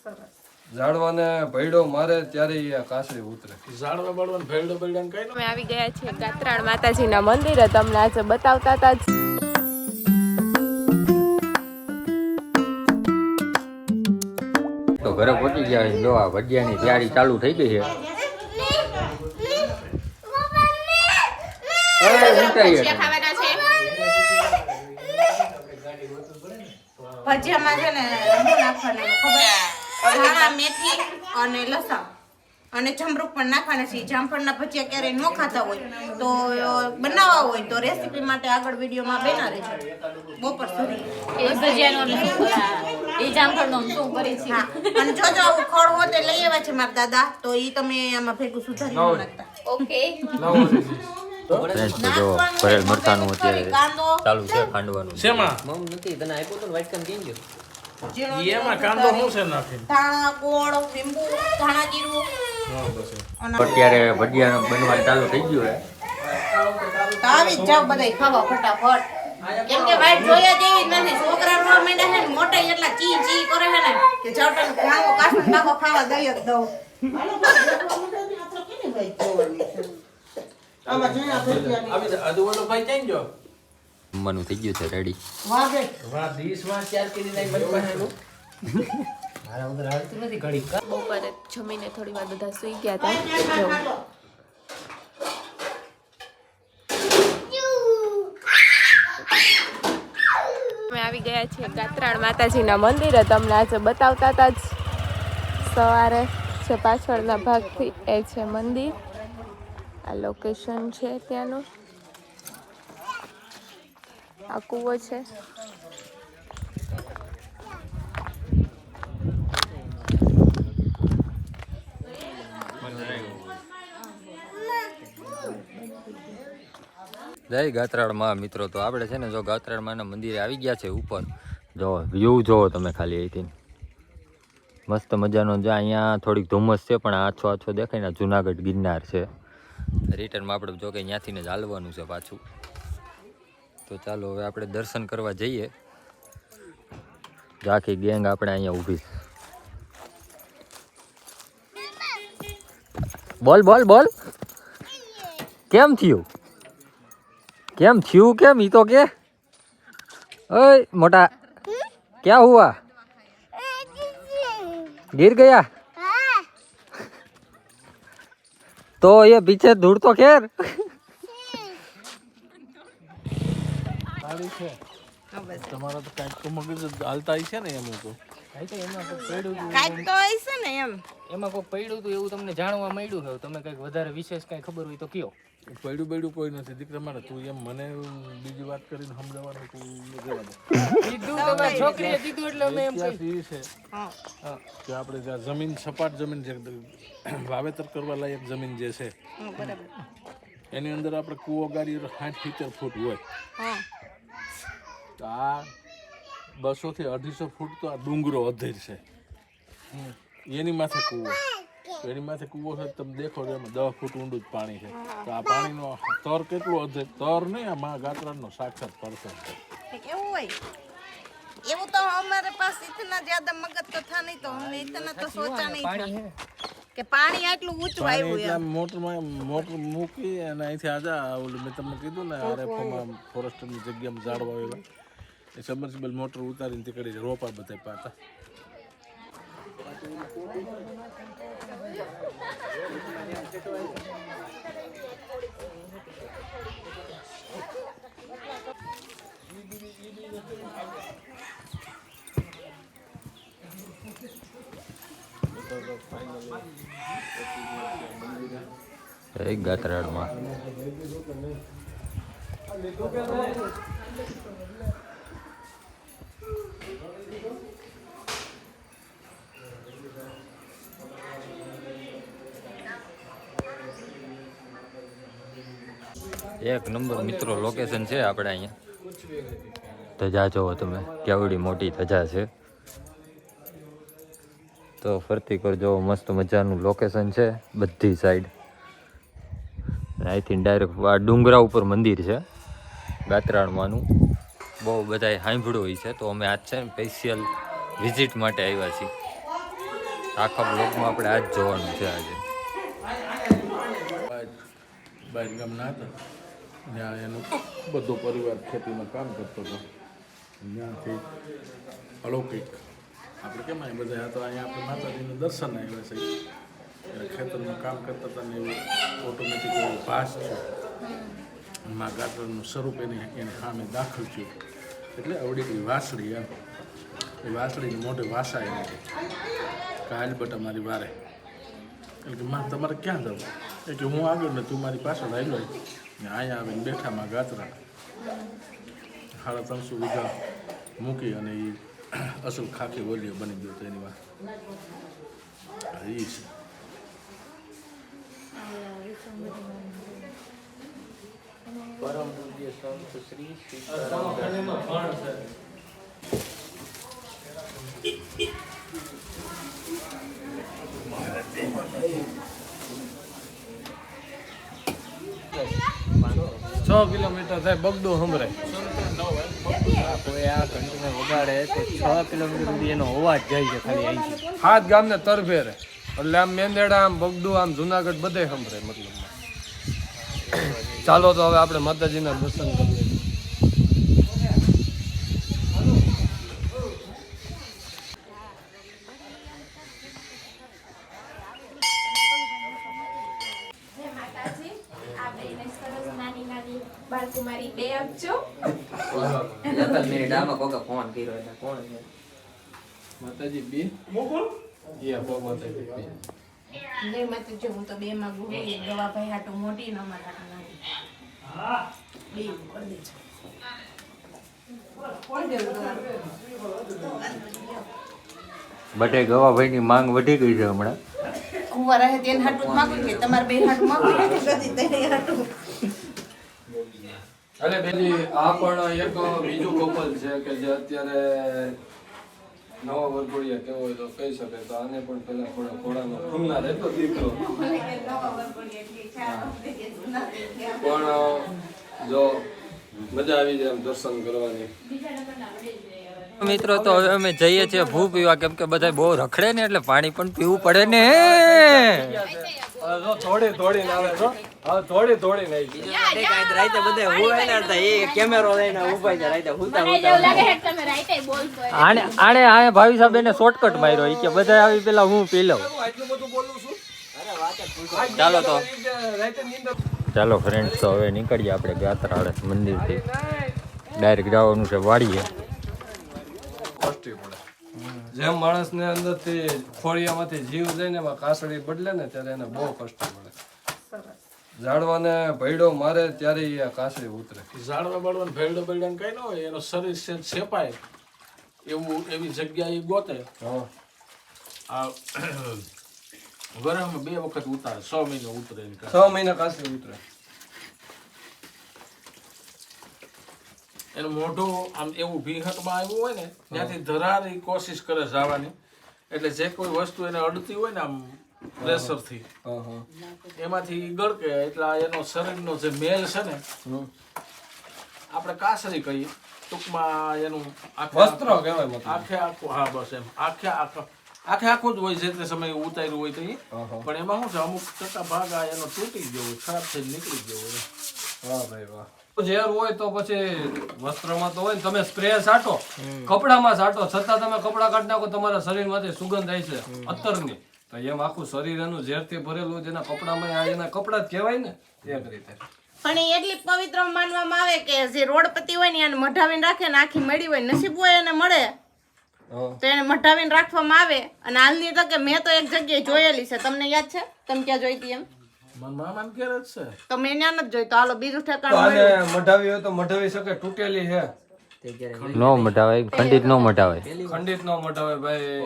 ઝાડવાને ભયડો મારે ત્યારે એ કાસરી ઉતરે. ઝાડવા બળવાને ભેળો ભેળાને કઈ અમે આવી ગયા છીએ ગાત્રાળ માતાજીના મંદિરે. તમને આજે બતાવતા હતા જ. તો ઘરે પહોંચી ગયા જો આ ભજીયાની તૈયારી ચાલુ થઈ ગઈ છે. ખાવાના છે ભજીયામાં છે ને લીંબુ નાખવાનું ખબર, ધાણા, મેથી અને લસણ અને જમરૂખ પણ નાખવાના છે. જામફળના ભજીયા ક્યારેય ન ખાતા હોય તો બનાવવા હોય તો રેસીપી માટે આગળ વિડીયોમાં બેના રહેજો બપોર સુધી. એ ભજીયાનો એ જામફળનો શું કરી છે. હા, અને જો આવું ખડ હોય તે લઈ આવ્યા છે મારા દાદા, તો એ તમે આમાં ભેગું સુધારી નાખતા. ઓકે ફ્રેન્ડ્સ તો જો ભરેલ મરચાનું અત્યારે ચાલુ છે ખાંડવાનું. શેમાં મમ નથી તને આપ્યો તો વાટકામ કેમ ગયો એમાં કાંદો શું છે નાખીને ધાણા, ગોળ, લીંબુ, ધાણા જીરું અત્યારે ભજીયા બનવાનું ચાલુ થઈ ગયું છે. આવી જ જાવ બધાય ખાવા ફટાફટ. કેમ કે વાઈટ જોયા જેવી જ નથી. છોકરા રોવા માંડ્યા છે ને મોટા એટલા ચી ચી કરે છે ને કે જવટાનો ભાંગો કાસનો ભાંગો ખાવા દઈ જ દઉં. જમવાનું થઈ ગયું છે રેડી. બપોરે જમીને થોડી વાર બધા સુઈ ગયા હતા. અમે આવી ગયા છીએ ગાત્રાળ માતાજીના મંદિરે. તમને આજે બતાવતા હતા જ. સવારે છે પાછળના ભાગથી એ છે મંદિર. આ લોકેશન છે ત્યાંનું. આ કૂવો છે. જય ગાત્રાળમાં મિત્રો. તો આપણે છે ને જો ગાત્રાળમાંના મંદિરે આવી ગયા છે ઉપર. જો વ્યૂ જોવો તમે ખાલી અહીંથી મસ્ત મજાનો. જો અહીંયા થોડીક ધુમ્મસ છે પણ આછો આછો દેખાય ને જુનાગઢ ગિરનાર છે. રિટર્નમાં આપણે જો કે ત્યાંથી ને જ હાલવાનું છે પાછું. તો ચાલો હવે આપણે દર્શન કરવા જઈએ. આખી ગેંગ આપણે અહીંયા ઊભી. બોલ બોલ બોલ. કેમ થયું કેમ થયું કેમ ઈ તો કે. ઓય મોટા ક્યાં હુઆ गिर गया तो ये पीछे दूर तो खेर તમારા તો કાંઈક તો મગજ હાલતા છે ને એમ તો કાંઈક તો હશે ને એમ. એમાં કોઈ પડ્યું હતું એવું તમને જાણવા મળ્યું છે? તમે કંઈક વધારે વિશેષ કંઈ ખબર હોય તો કયો. પડ્યું કોઈ નથી દીકરા મારે. તું એમ મને બીજી વાત કરીને સમજાવવાનું તું જવા દે. કીધું તમારી છોકરીએ કીધું એટલે અમે એમ કહી. એ છે કે આપણે જ્યાં જમીન સપાટ જમીન છે વાવેતર કરવા લાયક જમીન જે છે એની અંદર આપણે કૂવો ગાડી 60-70 ફૂટ હોય તો આ 200 થી 250 ફૂટ તો આ ડુંગરો અધેર છે. એની માથે કૂવો. તો એની માથે કૂવો છે તમે દેખો તો એમાં 10 ફૂટ ઊંડું જ પાણી છે. તો આ પાણીનો તર કેટલો અધેર તર નહીં આ મા ગાત્રાનો સાક્ષાત પરસેન્ટ છે. એવું હોય એવું તો हमारे पास इतना ज्यादा मगज तो था नहीं, तो हमने इतना तो सोचा नहीं था કે પાણી આટલું ઊંચું આવ્યું એમ. મોટર મૂકી અને અહીંથી આજા ઓલું મેં તમને કીધું ને આરએફઓમાં ફોરેસ્ટરની જગ્યામાં ઝાડવા આવેલા એ સબમર્સિબલ મોટર ઉતારીને તે કરી રોપા બધા પાતા. ગાત્રાળમાં એક નંબર મિત્રો લોકેશન છે આપણે અહીંયા. ધજા જોવો તમે કેવડી મોટી ધજા છે. તો ફરતી કરજો. મસ્ત મજાનું લોકેશન છે બધી સાઈડ. અહીંથી ડાયરેક્ટ આ ડુંગરા ઉપર મંદિર છે ગાત્રાળમાંનું. બહુ બધાએ સાંભળ્યું હોય છે તો અમે આજ છે ને સ્પેશિયલ વિઝિટ માટે આવ્યા છીએ. આખા બ્લોગમાં આપણે આ જ જોવાનું છે આજે. બહાર ગામના હતા ત્યાં એનો બધો પરિવાર ખેતીમાં કામ કરતો હતો. ત્યાંથી અલૌકિક આપણે કેમ અહીં બધા હતા અહીંયા આપણે માતાજીનું દર્શન આવ્યા છે એટલે ખેતરમાં કામ કરતા હતા ને એવું ઓટોમેટિક એવો ભાસ છે માં ગાત્રનું સ્વરૂપ એની સામે દાખલ થયું એટલે અવડી વાસળી એમ એ વાસળીને મોઢે વાસા એને કે હાલ બટા મારી વારે એટલે કે માં તમારે ક્યાં જવું એટલે હું આગળ ને તું મારી પાછળ આવેલો ને અહીંયા આવીને બેઠા માં ગાત્રા 350 વીઘા મૂકી અને એ અસલ ખાખી વલીઓ બની ગયો તો એની વાત એ છે. પરમ પૂજ્ય સંત શ્રી સીતારામ કિલોમીટર થાય બગડો સંભળાય. કોઈ આ ઘંટને વગાડે તો 6 કિલોમીટર સુધી એનો અવાજ જાય છે ખાલી અહીંથી. 7 ગામને તરફેરે એટલે આમ મેંદેડા આમ બગડું આમ જુનાગઢ બધે સંભળાય મતલબમાં. ચાલો તો હવે આપણે માતાજીના દર્શન કરીએ. બાળકુમારી 2 આપજો. માતાજી બે જય માતાજી. હું તો 2 માં ગુરુ ગવાભાઈ હાટું મોટી ને અમારા હાટું નાની 2 કરી દેજો. બટે ગવાભાઈની માંગ વધી ગઈ છે હમણાં. કુંવર રહે તેને હાટું જ માગું કે તમારે 2 હાટું માગું નથી તેને હાટું. અરે બેજી આ પણ એક બીજું કપલ છે કે જે અત્યારે નવા વરઘોડિયા કેવો હોય તો કહી શકે તો આને પણ પેલા થોડા ઘોડાનો ખુલ્લા રહેતો દીકરો પણ જો મજા આવી જાય આમ દર્શન કરવાની. મિત્રો તો હવે અમે જઈએ છીએ ભૂ પીવા કેમ કે બધા બહુ રખડે ને એટલે પાણી પણ પીવું પડે ને. થોડી થોડી આવે તો હવે થોડી થોડી નહીં. આણે આ ભાવી સાહેબ એને શોર્ટકટ માર્યો ઈ કે બધા આવી પેલા હું પી લઉં. ચાલો ફ્રેન્ડ્સ તો હવે નીકળીએ આપણે ગાત્રાળે મંદિરથી. ડાયરેક્ટ જવાનું છે વાડીએ. કષ્ટી પડે જેમ માણસને અંદરથી ખોળિયામાંથી જીવ જાય ને એમાં કાસડી બદલે ને ત્યારે એને બહુ કષ્ટ પડે. ઝાડવાને ભયડો મારે ત્યારે એ કાસડી ઉતરે. ઝાડવા બાળવાને ભેરડો બેરડાને કઈ ન હોય એનો શરીર છેપાય એવી જગ્યા એ ગોતે. આ વર્ષમાં 2 વખત ઉતારે 6 મહિને ઉતરે 6 મહિના કાસડી ઉતરે. એનું મોઢું આમ એવું ભીહટમાં આવ્યું હોય ને ત્યાંથી ધરારી કોશિશ કરે જવાની એટલે જે કોઈ વસ્તુ એને અડતી હોય ને આમ પ્રેશરથી એમાંથી ગળકે એટલે એનો શરીરનો જે મેલ છે ને આપણે કાસરી કહીએ ટૂંકમાં એનું વસ્ત્ર કહેવાય મતલબ. આખે આખું હા બસ એમ આખે આખું જ હોય જે તે સમયે ઉતાર્યું હોય તો પણ એમાં શું છે અમુક ટકા ભાગ આ એનો તૂટી ગયો હોય ખરાબ થઈ નીકળી ગયો હોય. વાહ ભાઈ વાહ. ઝેર હોય તો પછી વસ્ત્રમાં તો હોય ને તમે સ્પ્રે છાંટો કપડામાં છાંટો છતાં તમે કપડા કાઢી નાખો તમારા શરીરમાંથી સુગંધ થાય છે અત્તરની તો એમ આખું શરીર એનું ઝેરથી ભરેલું જેના કપડામાં આ એના કપડા જ કહેવાય ને એક રીતે. પણ એ એટલી પવિત્ર માનવામાં આવે કે જે રોડપતિ હોય ને એને મઢાવીને રાખે ને આખી મળી હોય નસીબ હોય એને મળે તો એને મઢાવીને રાખવામાં આવે. અને હાલની તકે મેં તો એક જગ્યાએ જોયેલી છે. તમને યાદ છે તમે ક્યાં જોઈ હતી એમ? મામાને ઘેર જ છે તો મેં ત્યાં નથી જોઈ. તો હાલો બીજું તો ઠેકાણું આને મઢાવી હોય તો મઢાવી શકે. તૂટેલી છે નો મટાવાય, ખંડિત નો મટાવાય, ખંડિત નો મઢાવે ભાઈ.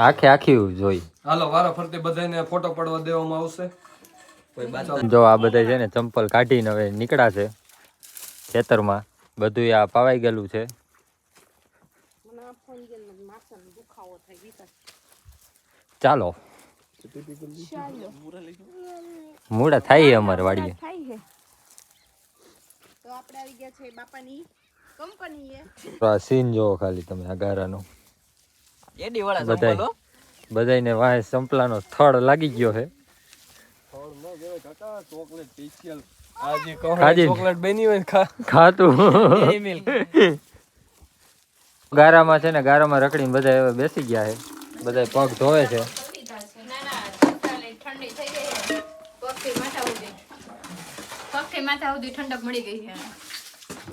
આખે આખી જોઈ. હાલો વારા ફરતી બધાને ફોટો પડવા દેવામાં આવશે. જો આ બધા છે ને ચંપલ કાઢીને હવે નીકળ્યા છે ખેતરમાં. બધું આ પાવાઈ ગયેલું છે. ચાલો મૂડા થાય અમારે વાડીએ. તો આપણે આવી ગયા છે બાપાની કંપનીએ. આ સીન જોવો ખાલી તમે આ ગારાનો. બધાયને વાહે સંપલાનો થડ લાગી ગયો છે. ચોકલેટ સ્પેશિયલ આ જે કહો ખાધી. ચોકલેટ બની હોય ને ખાતું ગારામાં છે ને, ગારામાં રખડીને બધા હવે બેસી ગયા છે. બધા પગ ધોવે છે. ઠંડી થઈ ગઈ છે પગથી માથા સુધી ઠંડક મળી ગઈ છે.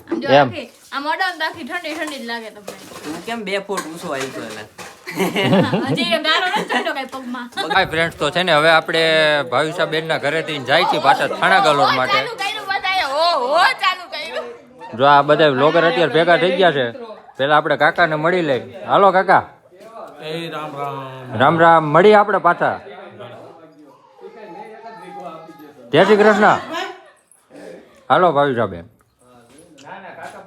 આમ જો એમ. આમ અડો ને આખી ઠંડી ઠંડી જ લાગે તમને. તું કેમ 2 ફૂટ ઊંચો આવી ગયો એટલે હજી ગારો નથી ચડ્યો કઈ પગમાં. હાય ફ્રેન્ડ્સ, તો છે ને હવે આપણે ભાવિશાબેનના ઘરેથી જાય છીએ પાછા થાણા ગલોર માટે. ચાલુ કર્યું બતાય ઓ ચાલુ કર્યું. જો આ બધા વ્લોગર અત્યારે ભેગા થઈ ગયા છે. પેલા આપણે કાકાને મળી લઈ. હાલો કાકા. રામ રામ. મળી આપણે પાછા. જય શ્રી કૃષ્ણ. હાલો ભાવિશાબેન.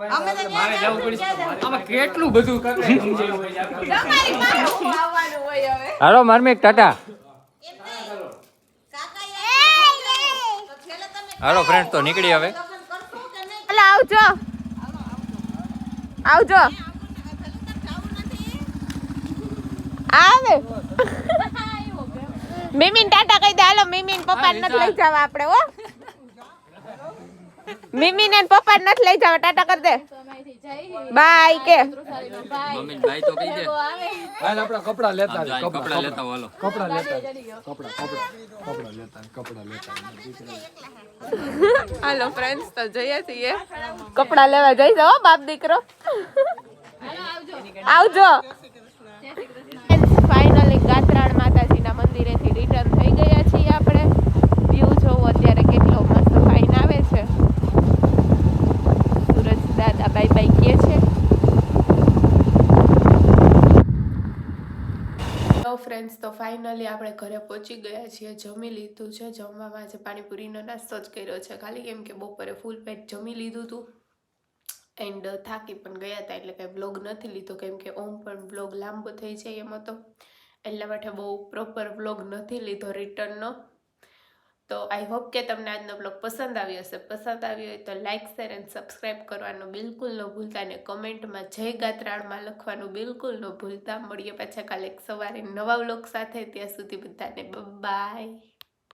આમાં કેટલું બધું તમારી પાસે હું આવવાનું હોય હવે. હાલો માર્મિક ટાટા. હાલો ફ્રેન્ડ, તો નીકળી હવે. હાલો આવજો. આવજો. આવે મિમીન ટાટા કહી દે. હાલો મિમીન પપ્પા નથી લઈ જવા આપણે હો. મિમીન ને પપ્પા નથી લઈ જવા. ટાટા કર દે. બાય કે મમ્મી ભાઈ તો કહી દે. હાલ આપણા કપડા લેતા આવી, કપડા લેતા આવો, હાલો. કપડા લેતા આવી. હાલો ફ્રેન્ડ્સ, તો જઈએ છીએ કપડા લેવા. જઈશ હો બાપ દીકરો. આવજો. ફાઇનલી ગાત્રાણ માતાજીના મંદિરેથી રિટર્ન થઈ ગયા છીએ આપણે. વ્યૂ જોવો અત્યારે કેટલો મસ્ત ફાઇન આવે છે. સુરજ દાદા બાય બાય કહે છે. તો ફ્રેન્ડ્સ, તો ફાઇનલી આપણે ઘરે પહોંચી ગયા છીએ. જમી લીધું છે. જમવામાં આજે પાણીપુરીનો નાસ્તો જ કર્યો છે ખાલી, કેમ કે બપોરે ફૂલ પેટ જમી લીધું હતું એન્ડ થાકી પણ ગયા હતા, એટલે કંઈ બ્લોગ નથી લીધો કેમ કે ઓમ પણ બ્લોગ લાંબો થઈ જાય એમ હતો, એટલા માટે બહુ પ્રોપર બ્લોગ નથી લીધો રિટર્નનો. તો આઈ હોપ કે તમને આજનો બ્લોગ પસંદ આવ્યો હશે. પસંદ આવ્યો હોય તો લાઇક શેર એન્ડ સબસ્ક્રાઈબ કરવાનું બિલકુલ ન ભૂલતા, અને કમેન્ટમાં જય ગાત્રાળમાં લખવાનું બિલકુલ ન ભૂલતા. મળીએ પાછા કાલે સવારે નવા બ્લોગ સાથે. ત્યાં સુધી બધાને બાય.